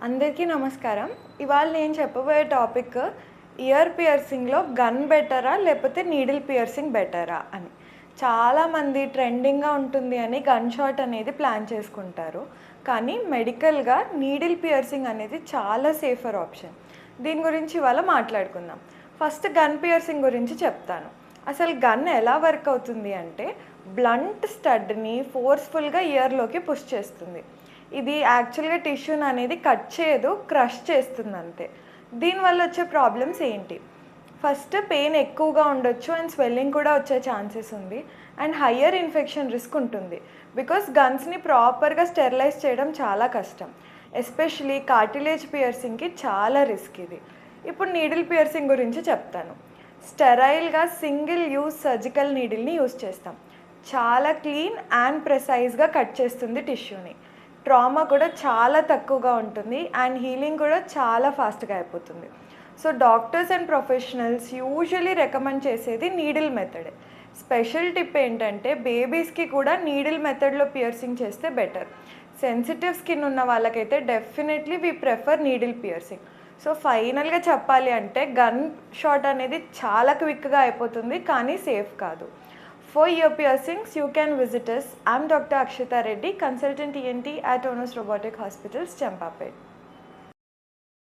అందరికీ నమస్కారం. ఇవాళ నేను చెప్పబోయే టాపిక్ ఇయర్ పియర్సింగ్‌లో గన్ బెటరా? లేకపోతే నీడిల్ పియర్సింగ్ బెటరా అని. చాలామంది ట్రెండింగ్‌గా ఉంటుంది అని గన్ షాట్ అనేది ప్లాన్ చేసుకుంటారు. కానీ మెడికల్‌గా నీడిల్ పియర్సింగ్ అనేది చాలా సేఫర్ ఆప్షన్. దీని గురించి ఇవాళ మాట్లాడుకుందాం. ఫస్ట్ గన్ పియర్సింగ్ గురించి చెప్తాను. అసలు గన్ ఎలా వర్క్ అవుతుంది అంటే బ్లంట్ స్టడ్‌ని ఫోర్స్‌ఫుల్‌గా ఇయర్‌లోకి పుష్ చేస్తుంది. ఇది యాక్చువల్‌గా టిష్యూని అనేది కట్ చేయదు, క్రష్ చేస్తుంది అంతే. దీనివల్ల వచ్చే ప్రాబ్లమ్స్ ఏంటి? ఫస్ట్ పెయిన్ ఎక్కువగా ఉండొచ్చు అండ్ స్వెల్లింగ్ కూడా వచ్చే ఛాన్సెస్ ఉంది. అండ్ హయ్యర్ ఇన్ఫెక్షన్ రిస్క్ ఉంటుంది. బికాస్ గన్స్‌ని ప్రాపర్‌గా స్టెరిలైజ్ చేయడం చాలా కష్టం. ఎస్పెషలీ కార్టిలేజ్ పియర్సింగ్‌కి చాలా రిస్క్ ఇది. ఇప్పుడు నీడిల్ పియర్సింగ్ గురించి చెప్తాను. స్టెరైల్‌గా సింగిల్ యూజ్ సర్జికల్ నీడిల్‌ని యూజ్ చేస్తాం. చాలా క్లీన్ అండ్ ప్రెసైజ్‌గా కట్ చేస్తుంది టిష్యూని. ట్రామా కూడా చాలా తక్కువగా ఉంటుంది అండ్ హీలింగ్ కూడా చాలా ఫాస్ట్‌గా అయిపోతుంది. So doctors and professionals usually recommend చేసేది నీడిల్ మెథడే. స్పెషల్ టిప్ ఏంటంటే బేబీస్‌కి కూడా నీడిల్ మెథడ్‌లో పియర్సింగ్ చేస్తే బెటర్. సెన్సిటివ్ స్కిన్ ఉన్న వాళ్ళకైతే definitely we prefer needle piercing. So ఫైనల్‌గా చెప్పాలి అంటే గన్ షాట్ అనేది చాలా క్విక్‌గా అయిపోతుంది కానీ సేఫ్ కాదు. For ear piercings, you can visit us. I'm Dr. Akshita Reddy, consultant ENT at Onus Robotic Hospitals, Champapet.